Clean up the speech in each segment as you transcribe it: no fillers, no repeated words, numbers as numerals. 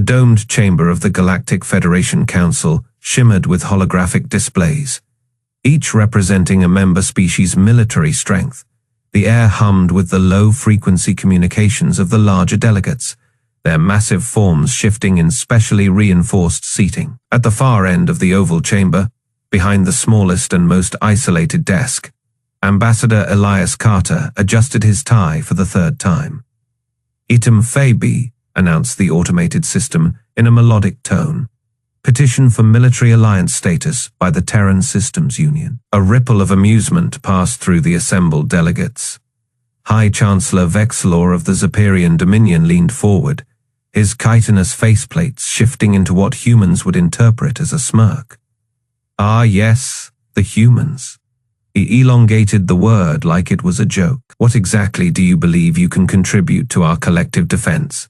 The domed chamber of the Galactic Federation Council shimmered with holographic displays, each representing a member species' military strength. The air hummed with the low-frequency communications of the larger delegates, their massive forms shifting in specially reinforced seating. At the far end of the oval chamber, behind the smallest and most isolated desk, Ambassador Elias Carter adjusted his tie for the third time. "Item Fabi," announced the automated system in a melodic tone. "Petition for military alliance status by the Terran Systems Union." A ripple of amusement passed through the assembled delegates. High Chancellor Vexilor of the Zeperian Dominion leaned forward, his chitinous faceplates shifting into what humans would interpret as a smirk. "Ah yes, the humans." He elongated the word like it was a joke. "What exactly do you believe you can contribute to our collective defense?"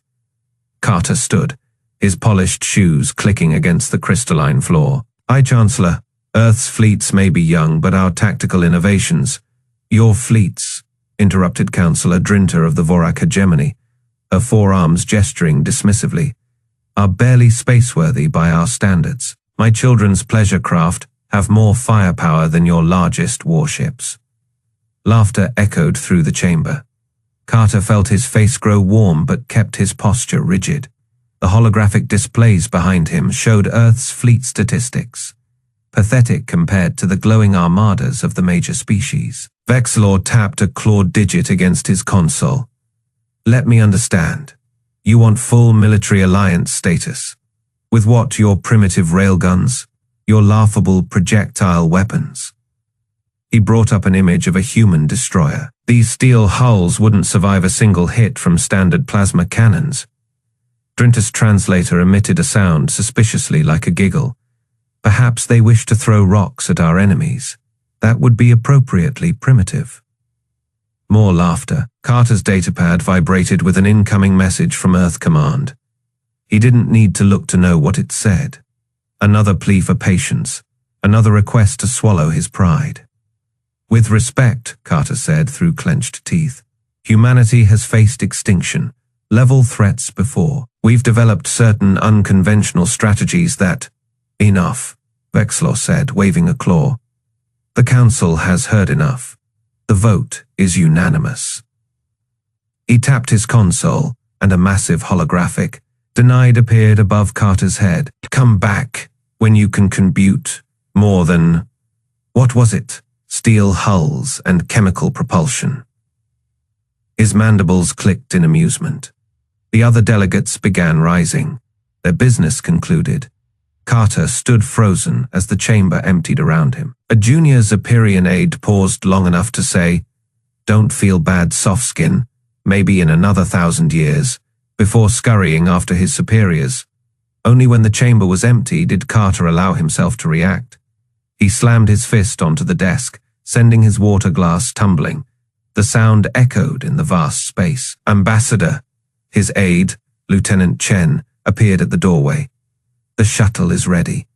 Carter stood, his polished shoes clicking against the crystalline floor. "High Chancellor, Earth's fleets may be young, but our tactical innovations—" "Your fleets," interrupted Councillor Drinter of the Vorak hegemony, her forearms gesturing dismissively, "are barely spaceworthy by our standards. My children's pleasure craft have more firepower than your largest warships." Laughter echoed through the chamber. Carter felt his face grow warm but kept his posture rigid. The holographic displays behind him showed Earth's fleet statistics, pathetic compared to the glowing armadas of the major species. Vexilor tapped a clawed digit against his console. "Let me understand. You want full military alliance status. With what, your primitive railguns? Your laughable projectile weapons?" He brought up an image of a human destroyer. "These steel hulls wouldn't survive a single hit from standard plasma cannons." Drinter's translator emitted a sound suspiciously like a giggle. "Perhaps they wish to throw rocks at our enemies. That would be appropriately primitive." More laughter. Carter's datapad vibrated with an incoming message from Earth Command. He didn't need to look to know what it said. Another plea for patience, another request to swallow his pride. "With respect," Carter said through clenched teeth, "humanity has faced extinction, level threats before. We've developed certain unconventional strategies that—" "Enough," Vexilor said, waving a claw. "The Council has heard enough. The vote is unanimous." He tapped his console, and a massive holographic "Denied" appeared above Carter's head. "Come back when you can compute more than—" What was it? Steel hulls and chemical propulsion. His mandibles clicked in amusement. The other delegates began rising, their business concluded. Carter stood frozen as the chamber emptied around him. A junior Zeperian aide paused long enough to say, "Don't feel bad, Softskin, maybe in another 1,000 years," before scurrying after his superiors. Only when the chamber was empty did Carter allow himself to react. He slammed his fist onto the desk, sending his water glass tumbling. The sound echoed in the vast space. "Ambassador," his aide, Lieutenant Chen, appeared at the doorway. "The shuttle is ready."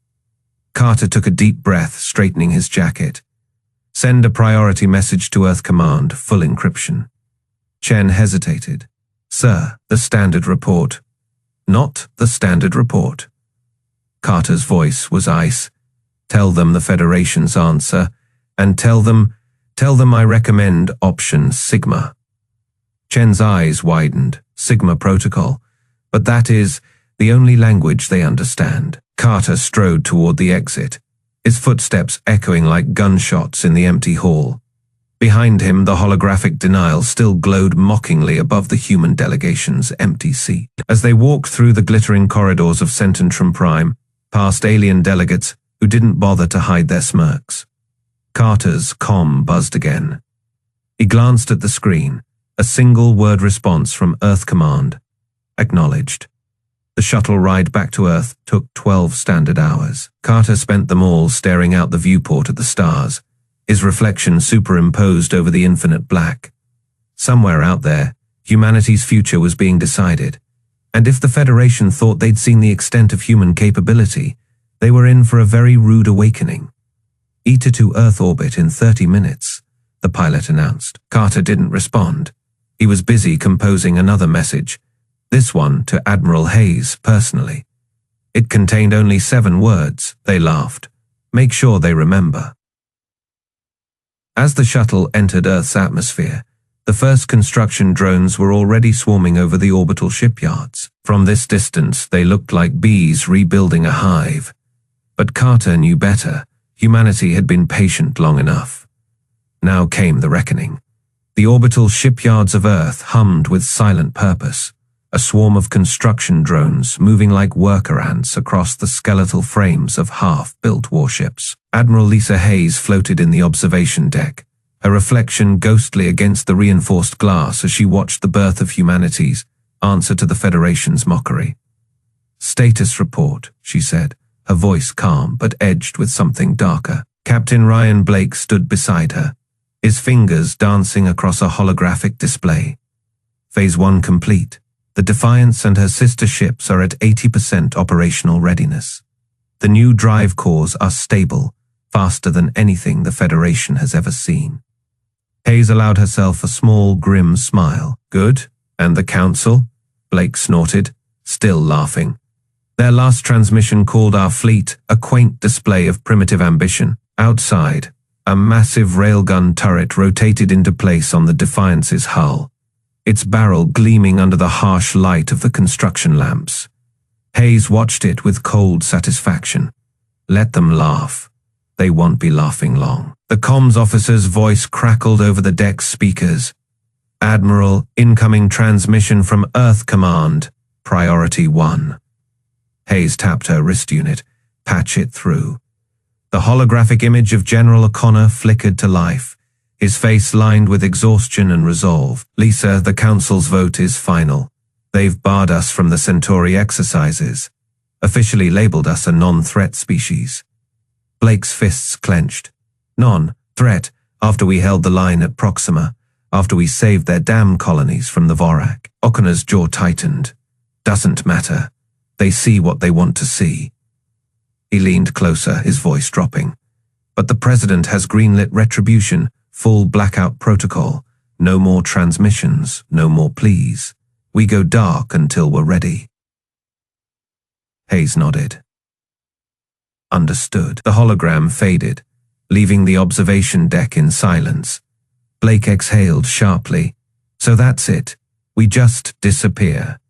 Carter took a deep breath, straightening his jacket. "Send a priority message to Earth Command, full encryption." Chen hesitated. "Sir, the standard report." "Not the standard report." Carter's voice was ice. "Tell them the Federation's answer, and tell them I recommend option Sigma." Chen's eyes widened. Sigma protocol. But that is the only language they understand. Carter strode toward the exit, his footsteps echoing like gunshots in the empty hall. Behind him, the holographic denial still glowed mockingly above the human delegation's empty seat. As they walked through the glittering corridors of Cententrum Prime, past alien delegates who didn't bother to hide their smirks, Carter's comm buzzed again. He glanced at the screen, a single-word response from Earth Command. Acknowledged. The shuttle ride back to Earth took 12 standard hours. Carter spent them all staring out the viewport at the stars, his reflection superimposed over the infinite black. Somewhere out there, humanity's future was being decided, and if the Federation thought they'd seen the extent of human capability, they were in for a very rude awakening. "Eta to Earth orbit in 30 minutes, the pilot announced. Carter didn't respond. He was busy composing another message. This one to Admiral Hayes personally. It contained only 7 words. They laughed. Make sure they remember. As the shuttle entered Earth's atmosphere, the first construction drones were already swarming over the orbital shipyards. From this distance, they looked like bees rebuilding a hive. But Carter knew better. Humanity had been patient long enough. Now came the reckoning. The orbital shipyards of Earth hummed with silent purpose. A swarm of construction drones moving like worker ants across the skeletal frames of half-built warships. Admiral Lisa Hayes floated in the observation deck, her reflection ghostly against the reinforced glass as she watched the birth of humanity's answer to the Federation's mockery. "Status report," she said, her voice calm but edged with something darker. Captain Ryan Blake stood beside her, his fingers dancing across a holographic display. Phase 1 complete. The Defiance and her sister ships are at 80% operational readiness. The new drive cores are stable, faster than anything the Federation has ever seen. Hayes allowed herself a small, grim smile. "Good. And the Council?" Blake snorted, still laughing. "Their last transmission called our fleet a quaint display of primitive ambition." Outside, a massive railgun turret rotated into place on the Defiance's hull, its barrel gleaming under the harsh light of the construction lamps. Hayes watched it with cold satisfaction. Let them laugh. They won't be laughing long. The comms officer's voice crackled over the deck's speakers. "Admiral, incoming transmission from Earth Command. Priority 1. Hayes tapped her wrist unit. "Patch it through." The holographic image of General O'Connor flickered to life, his face lined with exhaustion and resolve. "Lisa, the Council's vote is final. They've barred us from the Centauri exercises, officially labeled us a non-threat species." Blake's fists clenched. "Non-threat, after we held the line at Proxima, after we saved their damn colonies from the Vorak." O'Connor's jaw tightened. "Doesn't matter. They see what they want to see." He leaned closer, his voice dropping. "But the President has greenlit retribution, full blackout protocol. No more transmissions, no more pleas. We go dark until we're ready." Hayes nodded. Understood. The hologram faded, leaving the observation deck in silence. Blake exhaled sharply. "So that's it. We just disappear."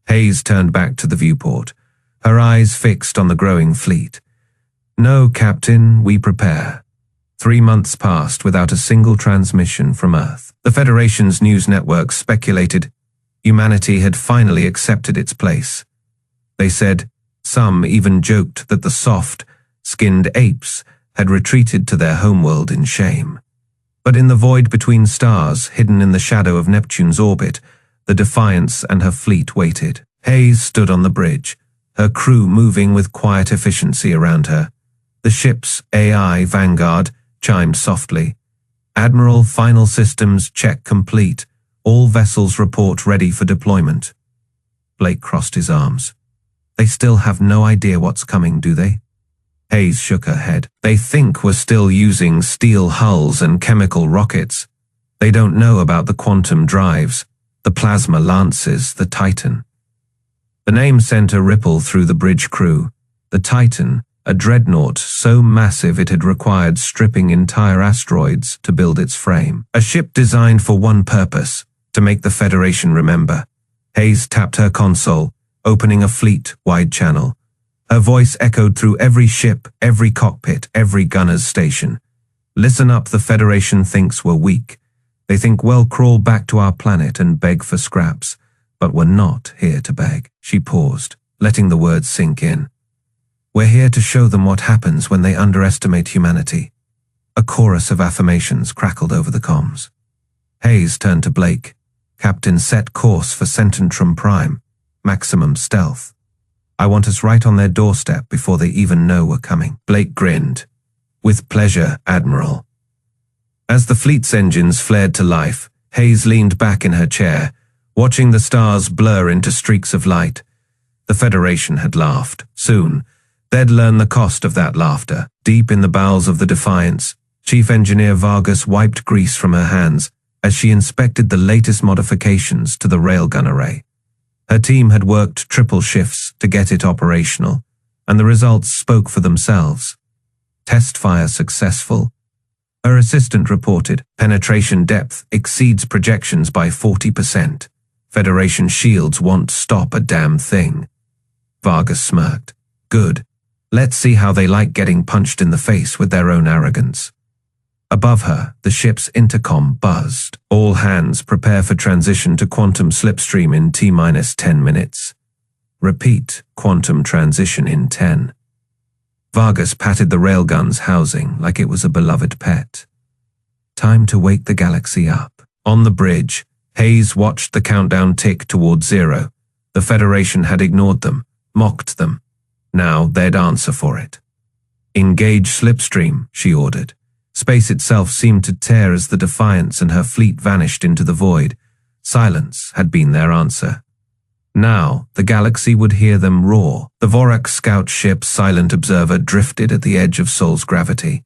Hayes turned back to the viewport, her eyes fixed on the growing fleet. "No, Captain, we prepare." 3 months passed without a single transmission from Earth. The Federation's news networks speculated humanity had finally accepted its place. They said, some even joked that the soft-skinned apes had retreated to their homeworld in shame. But in the void between stars, hidden in the shadow of Neptune's orbit, the Defiance and her fleet waited. Hayes stood on the bridge, her crew moving with quiet efficiency around her. The ship's AI Vanguard chimed softly. "Admiral, final systems check complete. All vessels report ready for deployment." Blake crossed his arms. "They still have no idea what's coming, do they?" Hayes shook her head. "They think we're still using steel hulls and chemical rockets. They don't know about the quantum drives, the plasma lances, the Titan." The name sent a ripple through the bridge crew. The Titan, a dreadnought so massive it had required stripping entire asteroids to build its frame. A ship designed for one purpose, to make the Federation remember. Hayes tapped her console, opening a fleet-wide channel. Her voice echoed through every ship, every cockpit, every gunner's station. "Listen up, the Federation thinks we're weak. They think we'll crawl back to our planet and beg for scraps. But we're not here to beg." She paused, letting the words sink in. "We're here to show them what happens when they underestimate humanity." A chorus of affirmations crackled over the comms. Hayes turned to Blake. "Captain, set course for Cententrum Prime. Maximum stealth. I want us right on their doorstep before they even know we're coming." Blake grinned. "With pleasure, Admiral." As the fleet's engines flared to life, Hayes leaned back in her chair, watching the stars blur into streaks of light. The Federation had laughed. Soon, they'd learn the cost of that laughter. Deep in the bowels of the Defiance, Chief Engineer Vargas wiped grease from her hands as she inspected the latest modifications to the railgun array. Her team had worked triple shifts to get it operational, and the results spoke for themselves. Test fire successful. Her assistant reported penetration depth exceeds projections by 40%. Federation shields won't stop a damn thing. Vargas smirked. Good. Let's see how they like getting punched in the face with their own arrogance. Above her, the ship's intercom buzzed. All hands prepare for transition to quantum slipstream in T-10 minutes. Repeat, quantum transition in 10. Vargas patted the railgun's housing like it was a beloved pet. Time to wake the galaxy up. On the bridge, Hayes watched the countdown tick toward 0. The Federation had ignored them, mocked them. Now they'd answer for it. Engage slipstream, she ordered. Space itself seemed to tear as the Defiance and her fleet vanished into the void. Silence had been their answer. Now, the galaxy would hear them roar. The Vorak scout ship Silent Observer drifted at the edge of Sol's gravity.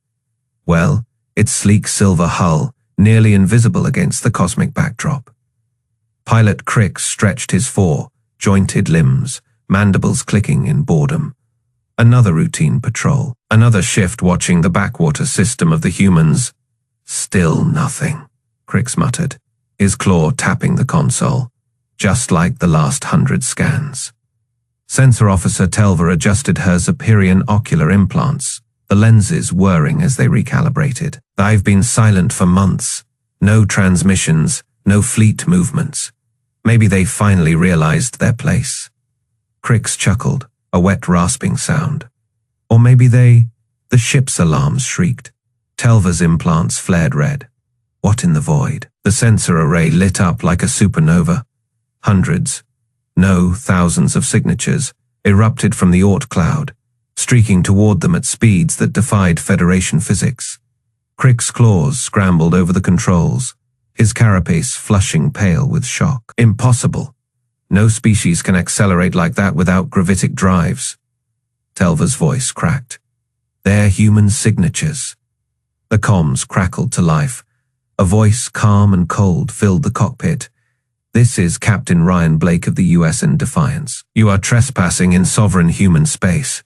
Well, its sleek silver hull, nearly invisible against the cosmic backdrop. Pilot Crick stretched his jointed limbs, mandibles clicking in boredom. Another routine patrol, another shift watching the backwater system of the humans. Still nothing, Crick muttered, his claw tapping the console, just like the last 100 scans. Sensor Officer Telva adjusted her Superior ocular implants, the lenses whirring as they recalibrated. I've been silent for months. No transmissions, no fleet movements. Maybe they finally realized their place. Crick chuckled, a wet rasping sound. Or maybe the ship's alarms shrieked. Telva's implants flared red. What in the void? The sensor array lit up like a supernova. Hundreds, no, thousands of signatures erupted from the Oort cloud, streaking toward them at speeds that defied Federation physics. Crick's claws scrambled over the controls, his carapace flushing pale with shock. Impossible. No species can accelerate like that without gravitic drives. Telva's voice cracked. They're human signatures. The comms crackled to life. A voice calm and cold filled the cockpit. This is Captain Ryan Blake of the USN Defiance. You are trespassing in sovereign human space.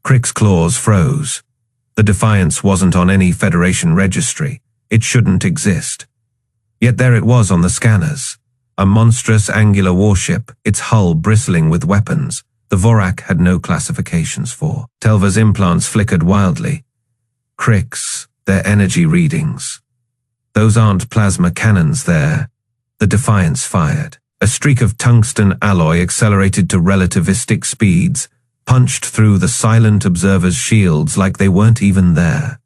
Crick's claws froze. The Defiance wasn't on any Federation registry. It shouldn't exist. Yet there it was on the scanners. A monstrous angular warship, its hull bristling with weapons the Vorak had no classifications for. Telva's implants flickered wildly. Crick's, their energy readings. Those aren't plasma cannons there. The Defiance fired. A streak of tungsten alloy accelerated to relativistic speeds, punched through the Silent Observer's shields like they weren't even there.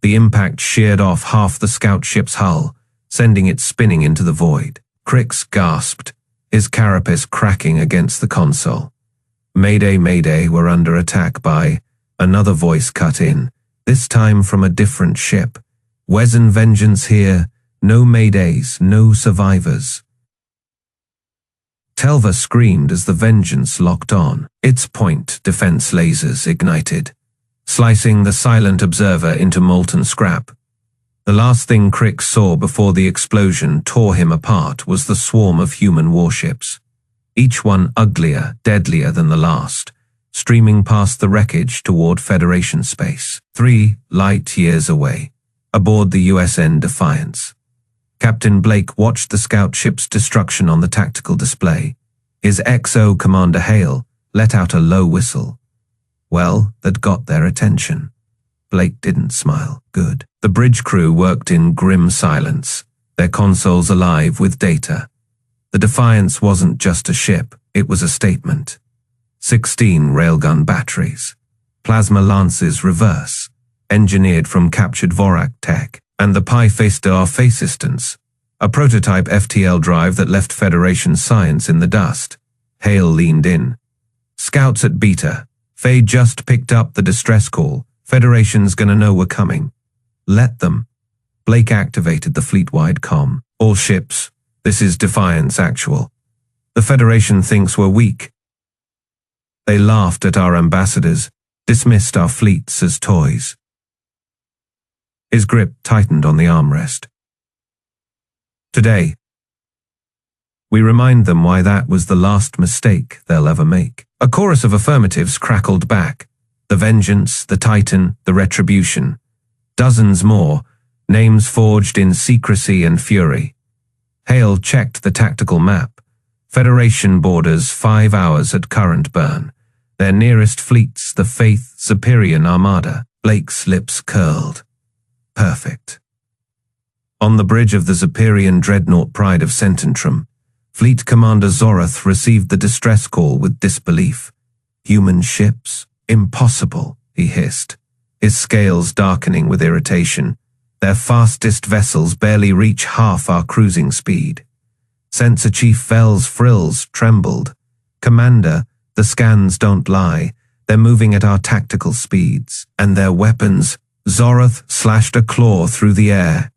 The impact sheared off half the scout ship's hull, sending it spinning into the void. Crick gasped, his carapace cracking against the console. Mayday, Mayday, we're under attack by... Another voice cut in, this time from a different ship. Wezen Vengeance here. No Maydays, no survivors. Telva screamed as the Vengeance locked on. Its point defense lasers ignited, slicing the Silent Observer into molten scrap. The last thing Crick saw before the explosion tore him apart was the swarm of human warships, each one uglier, deadlier than the last, streaming past the wreckage toward Federation space. 3 light years away, aboard the USN Defiance. Captain Blake watched the scout ship's destruction on the tactical display. His XO Commander Hale let out a low whistle. Well, that got their attention. Blake didn't smile. Good. The bridge crew worked in grim silence, their consoles alive with data. The Defiance wasn't just a ship, it was a statement. 16 railgun batteries. Plasma lances reverse, engineered from captured Vorak tech. And the Pi-Face de Face Assistance, a prototype FTL drive that left Federation science in the dust. Hale leaned in. Scouts at Beta. Faye just picked up the distress call. Federation's gonna know we're coming. Let them. Blake activated the fleet-wide comm. All ships. This is Defiance Actual. The Federation thinks we're weak. They laughed at our ambassadors, dismissed our fleets as toys. His grip tightened on the armrest. Today, We remind them why that was the last mistake they'll ever make. A chorus of affirmatives crackled back. The Vengeance, the Titan, the Retribution. Dozens more, names forged in secrecy and fury. Hale checked the tactical map. Federation borders 5 hours at current burn. Their nearest fleets, the Faith Superior Armada. Blake's lips curled. Perfect. On the bridge of the Superior dreadnought Pride of Cententrum, Fleet Commander Zorath received the distress call with disbelief. Human ships? Impossible, he hissed, his scales darkening with irritation. Their fastest vessels barely reach half our cruising speed. Sensor Chief Vell's frills trembled. Commander, the scans don't lie. They're moving at our tactical speeds. And their weapons. Zorath slashed a claw through the air.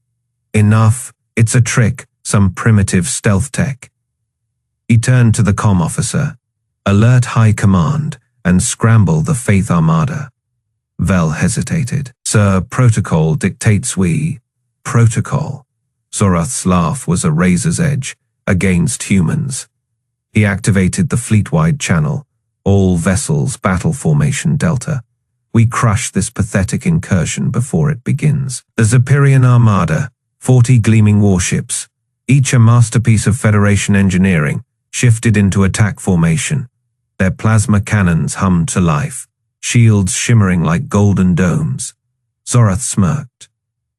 Enough. It's a trick, some primitive stealth tech. He turned to the comm officer. Alert High Command and scramble the Faith Armada. Vell hesitated. Sir, protocol dictates we. Protocol. Zorath's laugh was a razor's edge against humans. He activated the fleet-wide channel. All vessels battle formation Delta. We crush this pathetic incursion before it begins. The Superior Armada, 40 gleaming warships, each a masterpiece of Federation engineering, shifted into attack formation. Their plasma cannons hummed to life, shields shimmering like golden domes. Zorath smirked.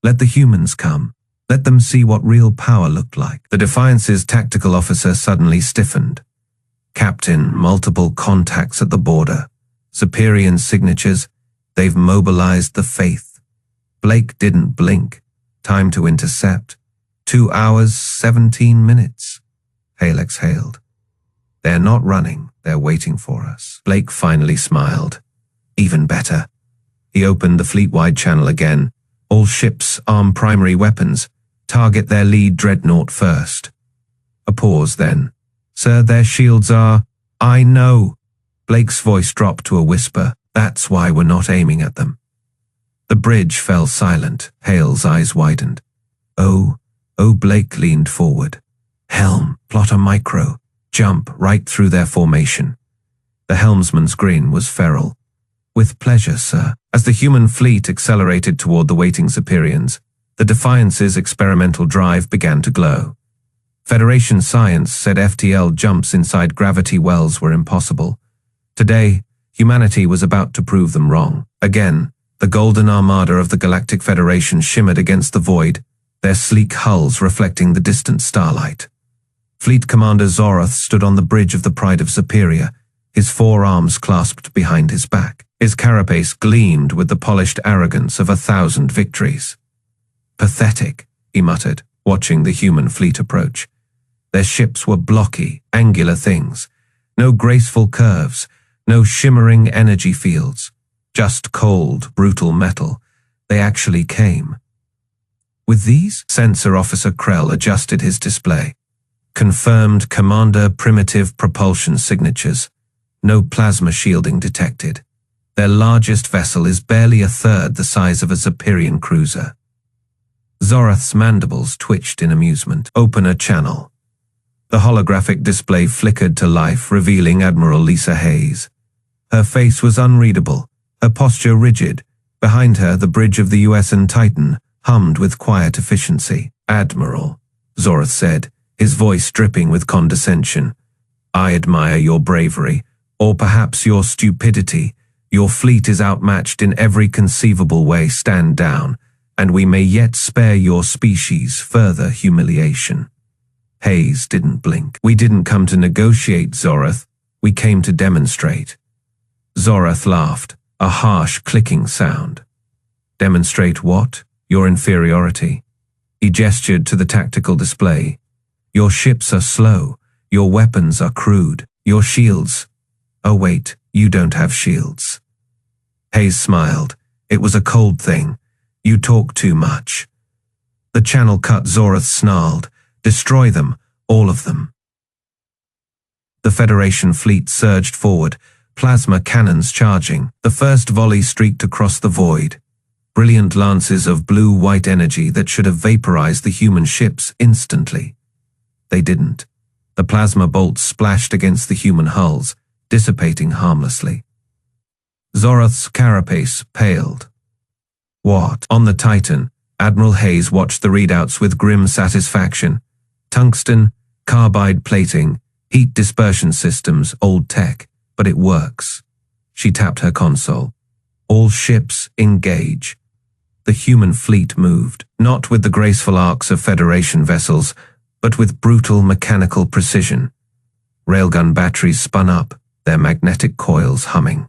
Let the humans come. Let them see what real power looked like. The Defiance's tactical officer suddenly stiffened. Captain, multiple contacts at the border. Superior signatures. They've mobilized the Faith. Blake didn't blink. Time to intercept. 2 hours, 17 minutes. Hale exhaled. They're not running. They're waiting for us. Blake finally smiled. Even better. He opened the fleet-wide channel again. All ships arm primary weapons. Target their lead dreadnought first. A pause then. Sir, their shields are... I know. Blake's voice dropped to a whisper. That's why we're not aiming at them. The bridge fell silent. Hale's eyes widened. Oh, Blake leaned forward. Helm, plot a micro. Jump right through their formation. The helmsman's grin was feral. With pleasure, sir. As the human fleet accelerated toward the waiting Superiors, the Defiance's experimental drive began to glow. Federation science said FTL jumps inside gravity wells were impossible. Today, humanity was about to prove them wrong. Again, the golden armada of the Galactic Federation shimmered against the void, their sleek hulls reflecting the distant starlight. Fleet Commander Zorath stood on the bridge of the Pride of Superior, his 4 arms clasped behind his back. His carapace gleamed with the polished arrogance of 1,000 victories. Pathetic, he muttered, watching the human fleet approach. Their ships were blocky, angular things. No graceful curves, no shimmering energy fields. Just cold, brutal metal. They actually came. With these, Sensor Officer Krell adjusted his display. Confirmed Commander Primitive Propulsion signatures. No plasma shielding detected. Their largest vessel is barely 1/3 the size of a Superior cruiser. Zorath's mandibles twitched in amusement. Open a channel. The holographic display flickered to life, revealing Admiral Lisa Hayes. Her face was unreadable, her posture rigid. Behind her, the bridge of the USN Titan hummed with quiet efficiency. Admiral, Zorath said, his voice dripping with condescension. I admire your bravery, or perhaps your stupidity. Your fleet is outmatched in every conceivable way. Stand down, and we may yet spare your species further humiliation. Hayes didn't blink. We didn't come to negotiate, Zorath. We came to demonstrate. Zorath laughed, a harsh clicking sound. Demonstrate what? Your inferiority. He gestured to the tactical display. Your ships are slow. Your weapons are crude. Your shields... Oh wait, you don't have shields. Hayes smiled. It was a cold thing. You talk too much. The channel cut. Zorath snarled. Destroy them, all of them. The Federation fleet surged forward, plasma cannons charging. The first volley streaked across the void. Brilliant lances of blue-white energy that should have vaporized the human ships instantly. They didn't. The plasma bolts splashed against the human hulls, dissipating harmlessly. Zoroth's carapace paled. What? On the Titan, Admiral Hayes watched the readouts with grim satisfaction. Tungsten, carbide plating, heat dispersion systems, old tech, but it works. She tapped her console. All ships engage. The human fleet moved, not with the graceful arcs of Federation vessels, but with brutal mechanical precision. Railgun batteries spun up, their magnetic coils humming.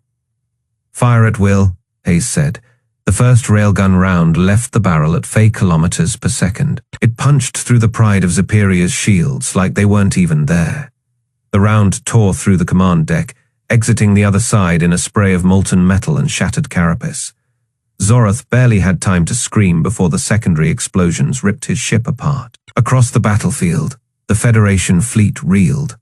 Fire at will, Hayes said. The first railgun round left the barrel at 5 kilometers per second. It punched through the pride of Superior's shields like they weren't even there. The round tore through the command deck, exiting the other side in a spray of molten metal and shattered carapace. Zoroth barely had time to scream before the secondary explosions ripped his ship apart. Across the battlefield, the Federation fleet reeled.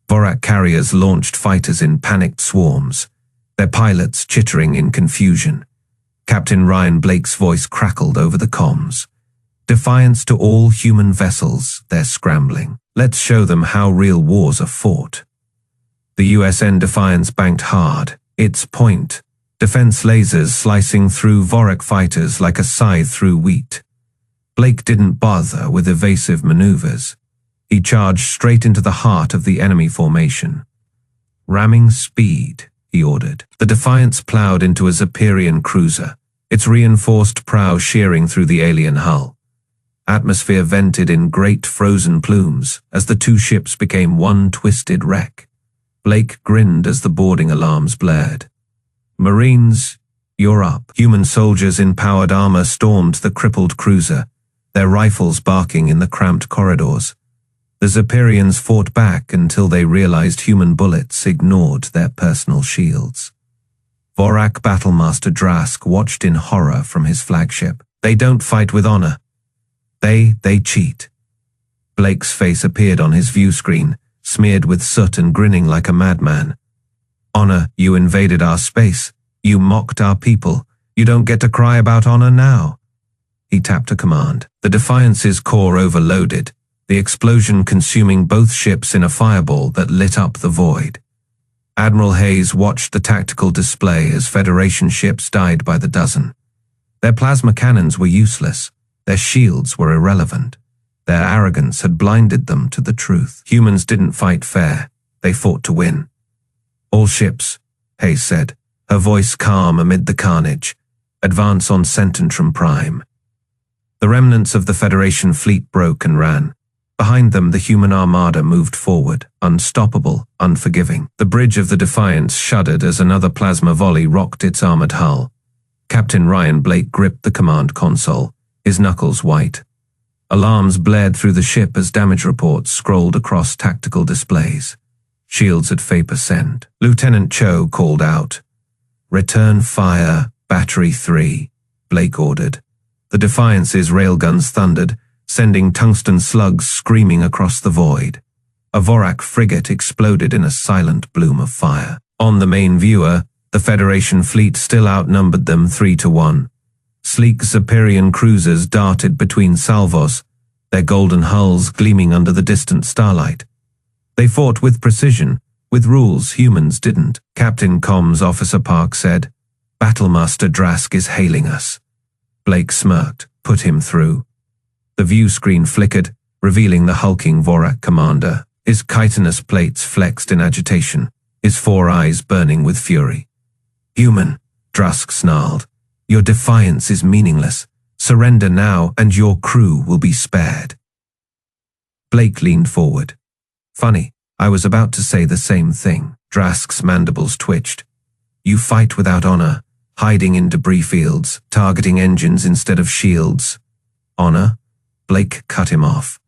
Vorak carriers launched fighters in panicked swarms, their pilots chittering in confusion. Captain Ryan Blake's voice crackled over the comms. Defiance to all human vessels, they're scrambling. Let's show them how real wars are fought. The USN Defiance banked hard, its point, defense lasers slicing through Vorak fighters like a scythe through wheat. Blake didn't bother with evasive maneuvers. He charged straight into the heart of the enemy formation. Ramming speed, he ordered. The Defiance plowed into a Superior cruiser, its reinforced prow shearing through the alien hull. Atmosphere vented in great frozen plumes as the two ships became one twisted wreck. Blake grinned as the boarding alarms blared. Marines, you're up. Human soldiers in powered armor stormed the crippled cruiser, their rifles barking in the cramped corridors. The Superians fought back until they realized human bullets ignored their personal shields. Vorak Battlemaster Drask watched in horror from his flagship. They don't fight with honor. They cheat. Blake's face appeared on his view screen, smeared with soot and grinning like a madman. Honor, you invaded our space. You mocked our people. You don't get to cry about honor now. He tapped a command. The Defiance's core overloaded, the explosion consuming both ships in a fireball that lit up the void. Admiral Hayes watched the tactical display as Federation ships died by the dozen. Their plasma cannons were useless. Their shields were irrelevant. Their arrogance had blinded them to the truth. Humans didn't fight fair. They fought to win. All ships, Hayes said, her voice calm amid the carnage. Advance on Cententrum Prime. The remnants of the Federation fleet broke and ran. Behind them, the human armada moved forward, unstoppable, unforgiving. The bridge of the Defiance shuddered as another plasma volley rocked its armored hull. Captain Ryan Blake gripped the command console, his knuckles white. Alarms blared through the ship as damage reports scrolled across tactical displays. Shields at 5%. Lieutenant Cho called out. Return fire, Battery 3, Blake ordered. The Defiance's railguns thundered, sending tungsten slugs screaming across the void. A Vorak frigate exploded in a silent bloom of fire. On the main viewer, the Federation fleet still outnumbered them 3-1. Sleek Superior cruisers darted between salvos, their golden hulls gleaming under the distant starlight. They fought with precision, with rules humans didn't. Captain Comms Officer Park said, "Battlemaster Drask is hailing us." Blake smirked, put him through. The view screen flickered, revealing the hulking Vorak commander, his chitinous plates flexed in agitation, his 4 eyes burning with fury. "Human," Drask snarled, "your defiance is meaningless. Surrender now and your crew will be spared." Blake leaned forward. "Funny, I was about to say the same thing." Drask's mandibles twitched. "You fight without honor, hiding in debris fields, targeting engines instead of shields." "Honor?" Blake cut him off.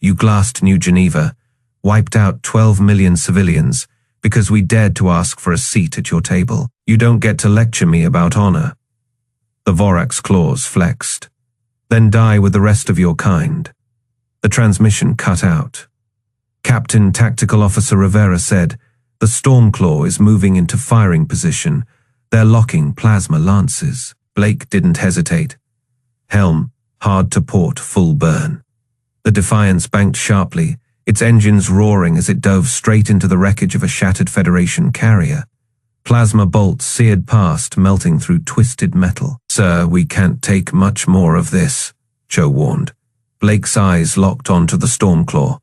"You glassed New Geneva, wiped out 12 million civilians because we dared to ask for a seat at your table. You don't get to lecture me about honor." The Vorak's claws flexed. "Then die with the rest of your kind." The transmission cut out. Captain Tactical Officer Rivera said, "The Stormclaw is moving into firing position. They're locking plasma lances." Blake didn't hesitate. Helm, hard to port, full burn. The Defiance banked sharply, its engines roaring as it dove straight into the wreckage of a shattered Federation carrier. Plasma bolts seared past, melting through twisted metal. "Sir, we can't take much more of this," Cho warned. Blake's eyes locked onto the Stormclaw.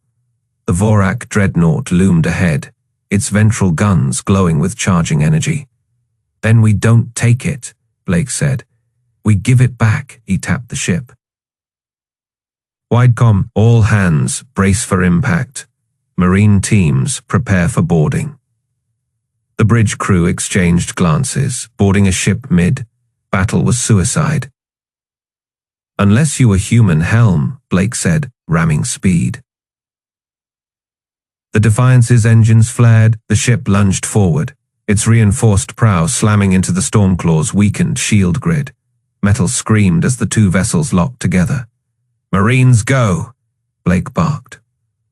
The Vorak dreadnought loomed ahead, its ventral guns glowing with charging energy. "Then we don't take it," Blake said. "We give it back," he tapped the ship. "Widecom, all hands, brace for impact. Marine teams, prepare for boarding." The bridge crew exchanged glances. Boarding a ship mid-battle was suicide. "Unless you were human, Helm," Blake said, ramming speed. The Defiance's engines flared, the ship lunged forward, its reinforced prow slamming into the Stormclaw's weakened shield grid. Metal screamed as the two vessels locked together. "Marines, go!" Blake barked.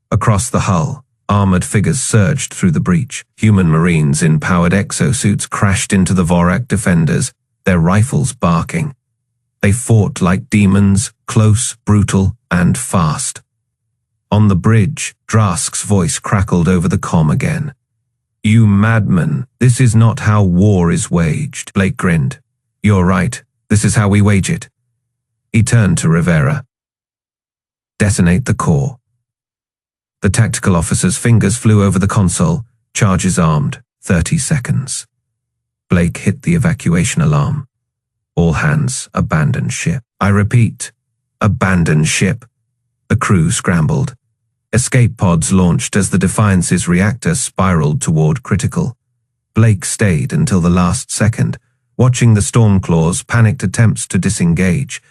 Across the hull, armored figures surged through the breach. Human Marines in powered exosuits crashed into the Vorak defenders, their rifles barking. They fought like demons, close, brutal, and fast. On the bridge, Drask's voice crackled over the comm again. "You madman, this is not how war is waged." Blake grinned. "You're right, this is how we wage it." He turned to Rivera. "Detonate the core." The tactical officer's fingers flew over the console, charges armed, 30 seconds. Blake hit the evacuation alarm. "All hands, abandon ship." "I repeat, abandon ship." The crew scrambled. Escape pods launched as the Defiance's reactor spiraled toward critical. Blake stayed until the last second, watching the Stormclaw's panicked attempts to disengage.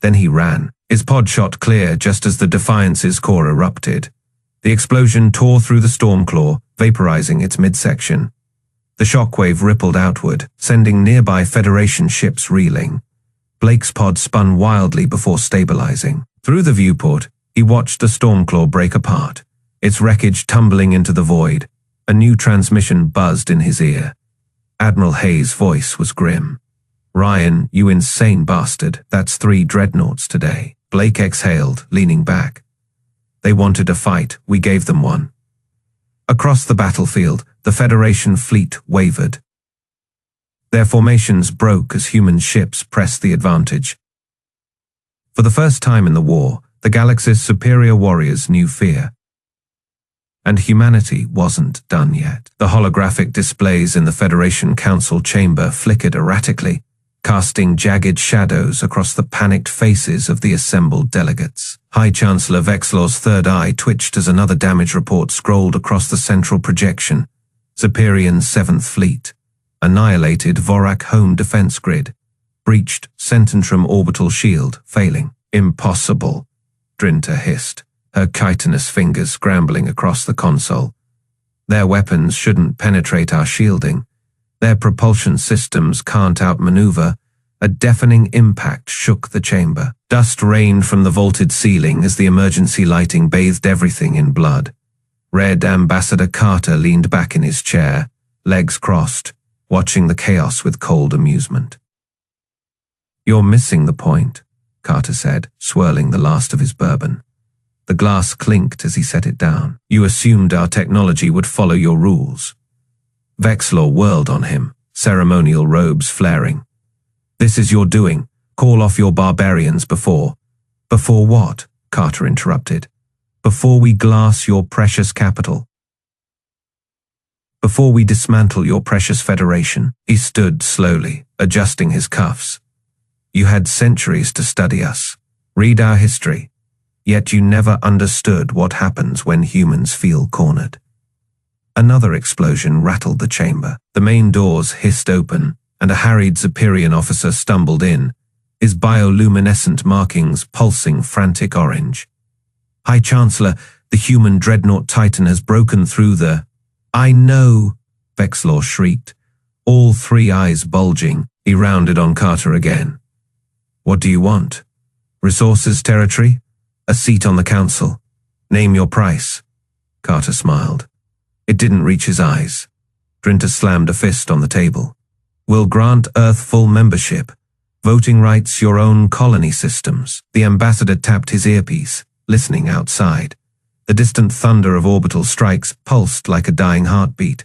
Then he ran. His pod shot clear just as the Defiance's core erupted. The explosion tore through the Stormclaw, vaporizing its midsection. The shockwave rippled outward, sending nearby Federation ships reeling. Blake's pod spun wildly before stabilizing. Through the viewport, he watched the Stormclaw break apart, its wreckage tumbling into the void. A new transmission buzzed in his ear. Admiral Hayes' voice was grim. "Ryan, you insane bastard, that's 3 dreadnoughts today." Blake exhaled, leaning back. "They wanted a fight, we gave them one." Across the battlefield, the Federation fleet wavered. Their formations broke as human ships pressed the advantage. For the first time in the war, the galaxy's superior warriors knew fear. And humanity wasn't done yet. The holographic displays in the Federation Council chamber flickered erratically, casting jagged shadows across the panicked faces of the assembled delegates. High Chancellor Vexlor's third eye twitched as another damage report scrolled across the central projection. Superior's 7th Fleet. Annihilated Vorak home defense grid. Breached Cententrum orbital shield, failing. "Impossible," Drinta hissed, her chitinous fingers scrambling across the console. "Their weapons shouldn't penetrate our shielding. Their propulsion systems can't outmaneuver." A deafening impact shook the chamber. Dust rained from the vaulted ceiling as the emergency lighting bathed everything in blood. Red Ambassador Carter leaned back in his chair, legs crossed, watching the chaos with cold amusement. "You're missing the point," Carter said, swirling the last of his bourbon. The glass clinked as he set it down. "You assumed our technology would follow your rules." Vexlor whirled on him, ceremonial robes flaring. "This is your doing. Call off your barbarians before." "Before what?" Carter interrupted. "Before we glass your precious capital. Before we dismantle your precious Federation." He stood slowly, adjusting his cuffs. "You had centuries to study us, read our history, yet you never understood what happens when humans feel cornered." Another explosion rattled the chamber. The main doors hissed open, and a harried Superior officer stumbled in, his bioluminescent markings pulsing frantic orange. "High Chancellor, the human dreadnought Titan has broken through the—" "I know," Vexlor shrieked, all 3 eyes bulging. He rounded on Carter again. "What do you want? Resources, territory? A seat on the council? Name your price." Carter smiled. It didn't reach his eyes. Drinta slammed a fist on the table. "We'll grant Earth full membership. Voting rights, your own colony systems." The ambassador tapped his earpiece, listening outside. The distant thunder of orbital strikes pulsed like a dying heartbeat.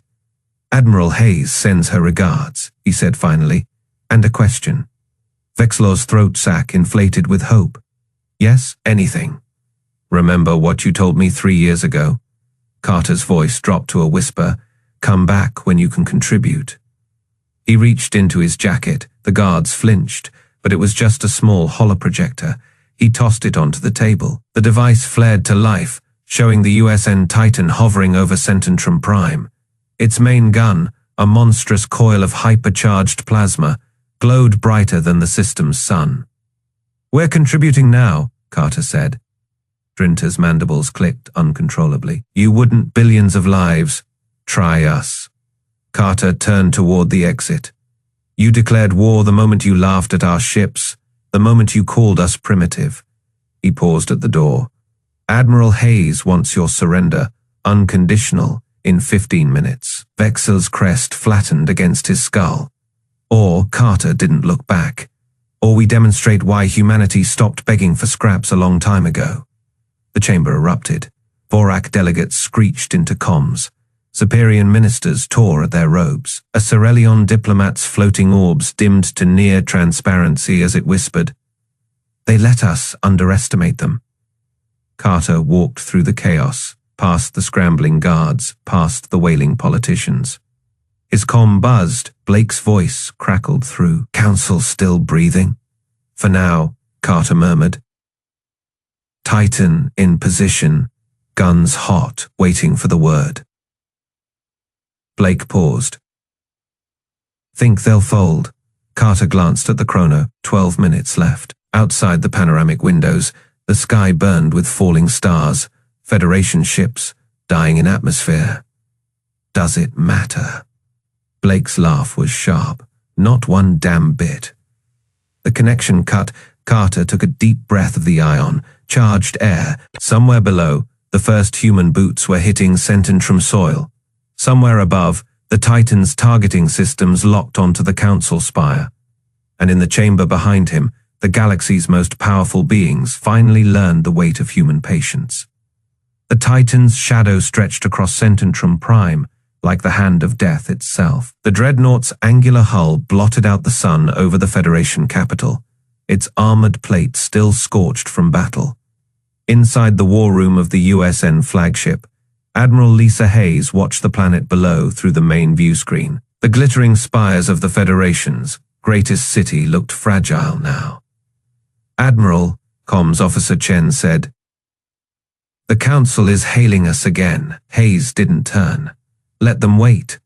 "Admiral Hayes sends her regards," he said finally, "and a question." Vexlor's throat sac inflated with hope. "Yes, anything." "Remember what you told me 3 years ago?" Carter's voice dropped to a whisper. "Come back when you can contribute." He reached into his jacket. The guards flinched, but it was just a small holoprojector. He tossed it onto the table. The device flared to life, showing the USN Titan hovering over Cententrum Prime. Its main gun, a monstrous coil of hypercharged plasma, glowed brighter than the system's sun. "We're contributing now," Carter said. Drinter's mandibles clicked uncontrollably. "You wouldn't billions of lives. Try us." Carter turned toward the exit. "You declared war the moment you laughed at our ships, the moment you called us primitive." He paused at the door. "Admiral Hayes wants your surrender, unconditional, in 15 minutes. Vexel's crest flattened against his skull. Or Carter didn't look back. Or we demonstrate why humanity stopped begging for scraps a long time ago. The chamber erupted. Vorak delegates screeched into comms. Superior ministers tore at their robes. A Cerelion diplomat's floating orbs dimmed to near transparency as it whispered, "They let us underestimate them." Carter walked through the chaos, past the scrambling guards, past the wailing politicians. His comm buzzed. Blake's voice crackled through. "Council still breathing?" "For now," Carter murmured. "Titan in position, guns hot, waiting for the word." Blake paused. "Think they'll fold?" Carter glanced at the chrono. 12 minutes left. Outside the panoramic windows, the sky burned with falling stars, Federation ships, dying in atmosphere. "Does it matter?" Blake's laugh was sharp. "Not one damn bit." The connection cut. Carter took a deep breath of the ion, charged air. Somewhere below, the first human boots were hitting Cententrum soil. Somewhere above, the Titan's targeting systems locked onto the Council spire. And in the chamber behind him, the galaxy's most powerful beings finally learned the weight of human patience. The Titan's shadow stretched across Cententrum Prime, like the hand of death itself. The dreadnought's angular hull blotted out the sun over the Federation capital, its armored plate still scorched from battle. Inside the war room of the USN flagship, Admiral Lisa Hayes watched the planet below through the main view screen. The glittering spires of the Federation's greatest city looked fragile now. "Admiral," Comms Officer Chen said, "the Council is hailing us again." Hayes didn't turn. "Let them wait."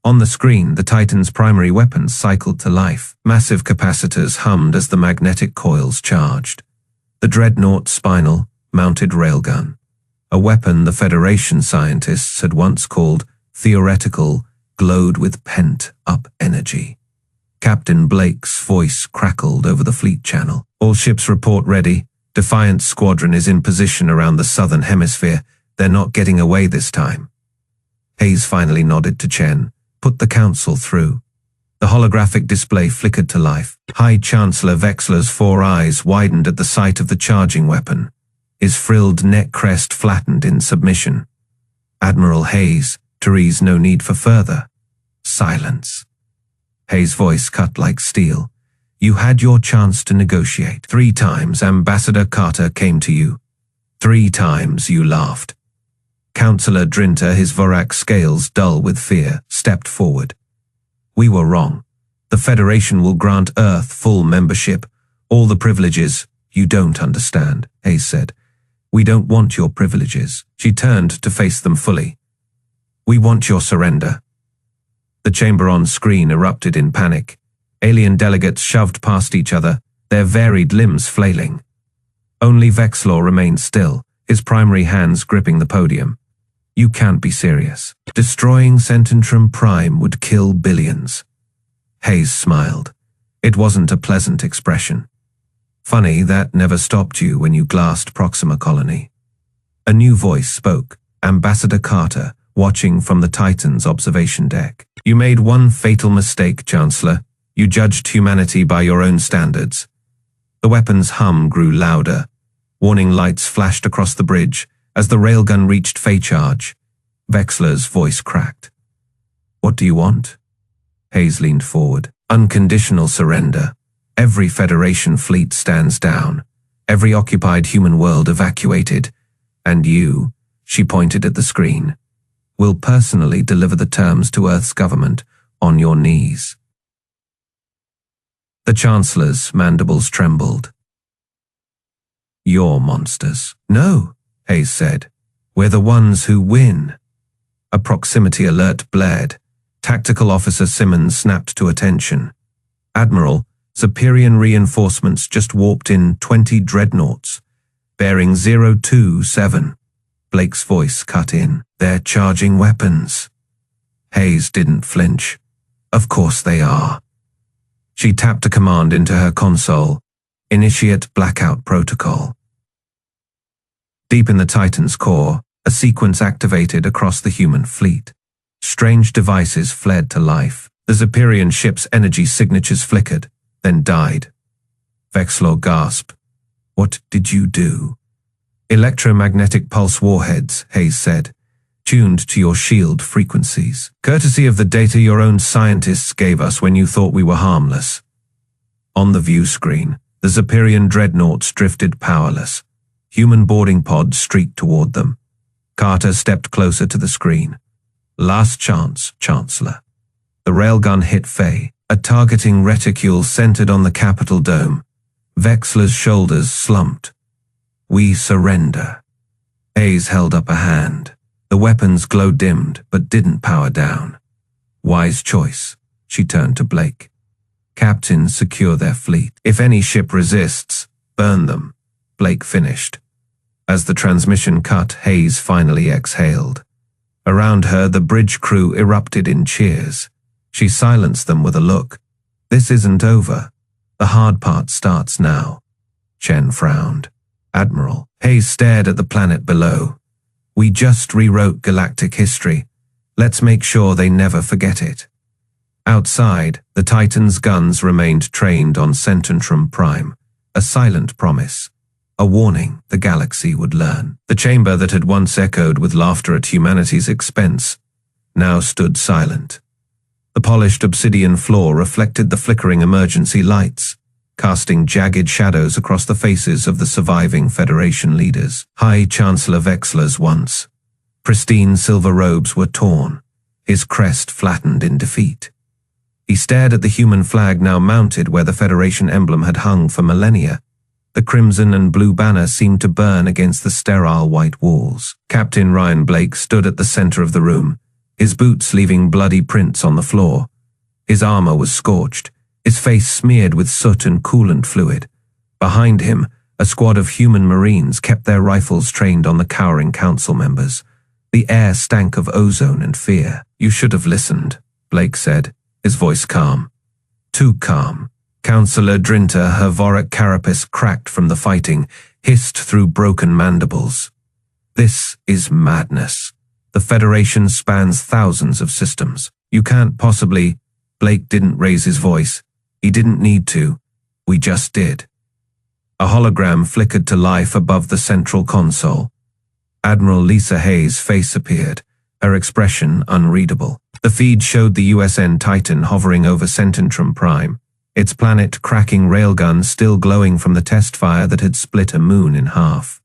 On the screen, the Titan's primary weapons cycled to life. Massive capacitors hummed as the magnetic coils charged. The dreadnought's spinal, mounted railgun, a weapon the Federation scientists had once called theoretical, glowed with pent-up energy. Captain Blake's voice crackled over the fleet channel. "All ships report ready. Defiant Squadron is in position around the southern hemisphere. They're not getting away this time." Hayes finally nodded to Chen. "Put the Council through." The holographic display flickered to life. High Chancellor Vexler's 4 eyes widened at the sight of the charging weapon. His frilled neck crest flattened in submission. "Admiral Hayes, Therese, no need for further." Silence. Hayes' voice cut like steel. "You had your chance to negotiate. 3 times Ambassador Carter came to you. 3 times you laughed." Councillor Drinter, his Vorak scales dull with fear, stepped forward. "We were wrong. The Federation will grant Earth full membership, all the privileges." "You don't understand," Hayes said. "We don't want your privileges." She turned to face them fully. "We want your surrender." The chamber on screen erupted in panic. Alien delegates shoved past each other, their varied limbs flailing. Only Vexlor remained still, his primary hands gripping the podium. "You can't be serious. Destroying Cententrum Prime would kill billions." Hayes smiled. It wasn't a pleasant expression. "Funny that never stopped you when you glassed Proxima Colony." A new voice spoke, Ambassador Carter, watching from the Titan's observation deck. "You made one fatal mistake, Chancellor. You judged humanity by your own standards." The weapon's hum grew louder. Warning lights flashed across the bridge, As the railgun reached Faycharge, Vexler's voice cracked. "What do you want?" Hayes leaned forward. "Unconditional surrender. Every Federation fleet stands down. Every occupied human world evacuated. And you," she pointed at the screen, "will personally deliver the terms to Earth's government on your knees." The Chancellor's mandibles trembled. "You're monsters." "No," Hayes said. "We're the ones who win." A proximity alert blared. Tactical Officer Simmons snapped to attention. "Admiral, Superior reinforcements just warped in 20 dreadnoughts, bearing 027. Blake's voice cut in. "They're charging weapons." Hayes didn't flinch. "Of course they are." She tapped a command into her console. "Initiate blackout protocol." Deep in the Titan's core, a sequence activated across the human fleet. Strange devices fled to life. The Superior ship's energy signatures flickered, then died. Vexler gasped. "What did you do?" "Electromagnetic pulse warheads," Hayes said, "tuned to your shield frequencies. Courtesy of the data your own scientists gave us when you thought we were harmless." On the view screen, the Superior dreadnoughts drifted powerless. Human boarding pods streaked toward them. Carter stepped closer to the screen. "Last chance, Chancellor." The railgun hit Faye. A targeting reticule centered on the Capitol dome. Vexler's shoulders slumped. "We surrender." Hayes held up a hand. The weapon's glow dimmed, but didn't power down. "Wise choice." She turned to Blake. "Captains secure their fleet. If any ship resists, burn them." Blake finished. As the transmission cut, Hayes finally exhaled. Around her, the bridge crew erupted in cheers. She silenced them with a look. "This isn't over. The hard part starts now." Chen frowned. "Admiral." Hayes stared at the planet below. "We just rewrote galactic history. Let's make sure they never forget it." Outside, the Titan's guns remained trained on Cententrum Prime, a silent promise, a warning the galaxy would learn. The chamber that had once echoed with laughter at humanity's expense now stood silent. The polished obsidian floor reflected the flickering emergency lights, casting jagged shadows across the faces of the surviving Federation leaders. High Chancellor Vexler's once pristine silver robes were torn, his crest flattened in defeat. He stared at the human flag now mounted where the Federation emblem had hung for millennia. The crimson and blue banner seemed to burn against the sterile white walls. Captain Ryan Blake stood at the center of the room, his boots leaving bloody prints on the floor. His armor was scorched, his face smeared with soot and coolant fluid. Behind him, a squad of human Marines kept their rifles trained on the cowering council members. The air stank of ozone and fear. "You should have listened," Blake said, his voice calm. Too calm. Councillor Drinter, her Vorak carapace cracked from the fighting, hissed through broken mandibles. "This is madness. The Federation spans thousands of systems. You can't possibly—" Blake didn't raise his voice. He didn't need to. We just did. A hologram flickered to life above the central console. Admiral Lisa Hayes' face appeared, her expression unreadable. The feed showed the USN Titan hovering over Cententrum Prime, its planet-cracking railgun still glowing from the test fire that had split a moon in half.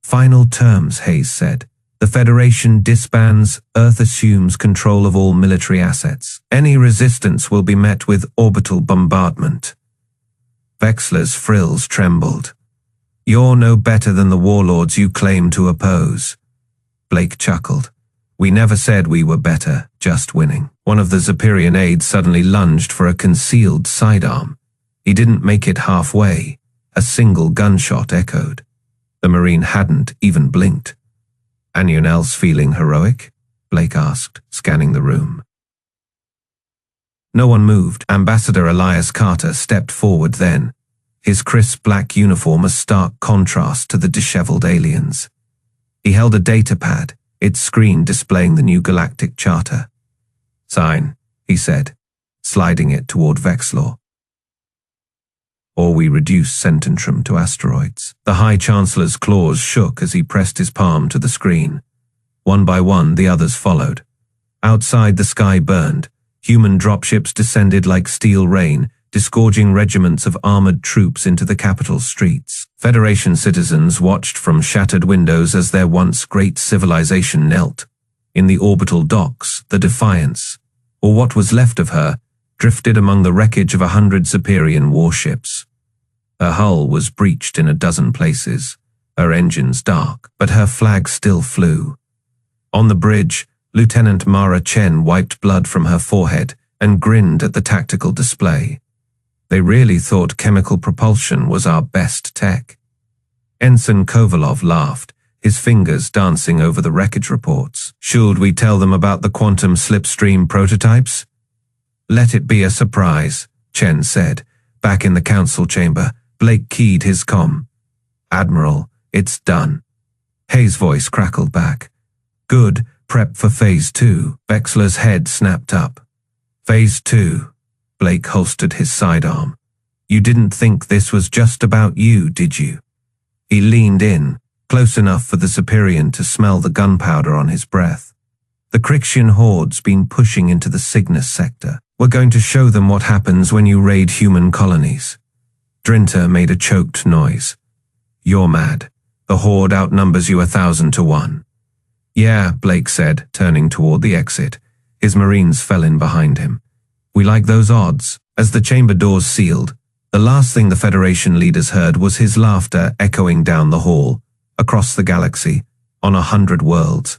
"Final terms," Hayes said. "The Federation disbands, Earth assumes control of all military assets. Any resistance will be met with orbital bombardment." Vexler's frills trembled. "You're no better than the warlords you claim to oppose." Blake chuckled. "We never said we were better, just winning." One of the Superior aides suddenly lunged for a concealed sidearm. He didn't make it halfway. A single gunshot echoed. The Marine hadn't even blinked. "Anyone else feeling heroic?" Blake asked, scanning the room. No one moved. Ambassador Elias Carter stepped forward then, his crisp black uniform a stark contrast to the disheveled aliens. He held a data pad, its screen displaying the new galactic charter. "Sign," he said, sliding it toward Vexler. or we reduce Cententrum to asteroids. The High Chancellor's claws shook as he pressed his palm to the screen. One by one, the others followed. Outside, the sky burned. Human dropships descended like steel rain, disgorging regiments of armored troops into the capital's streets. Federation citizens watched from shattered windows as their once great civilization knelt. In the orbital docks, the Defiance, or what was left of her, drifted among the wreckage of 100 Superior warships. Her hull was breached in a dozen places, her engines dark, but her flag still flew. On the bridge, Lieutenant Mara Chen wiped blood from her forehead and grinned at the tactical display. They really thought chemical propulsion was our best tech. Ensign Kovalov laughed, his fingers dancing over the wreckage reports. Should we tell them about the quantum slipstream prototypes? Let it be a surprise, Chen said. Back in the council chamber, Blake keyed his comm. Admiral, it's done. Hayes' voice crackled back. Good, prep for Phase 2. Wexler's head snapped up. Phase 2. Blake holstered his sidearm. You didn't think this was just about you, did you? He leaned in, close enough for the Superior to smell the gunpowder on his breath. The Crixian horde's been pushing into the Cygnus sector. We're going to show them what happens when you raid human colonies. Drinter made a choked noise. You're mad. The horde outnumbers you 1,000 to 1. Yeah, Blake said, turning toward the exit. His Marines fell in behind him. We like those odds. As the chamber doors sealed, the last thing the Federation leaders heard was his laughter echoing down the hall, across the galaxy, on 100 worlds.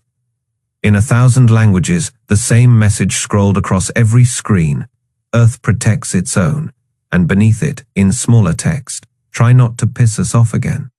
In 1,000 languages, the same message scrolled across every screen. Earth protects its own, and beneath it, in smaller text, try not to piss us off again.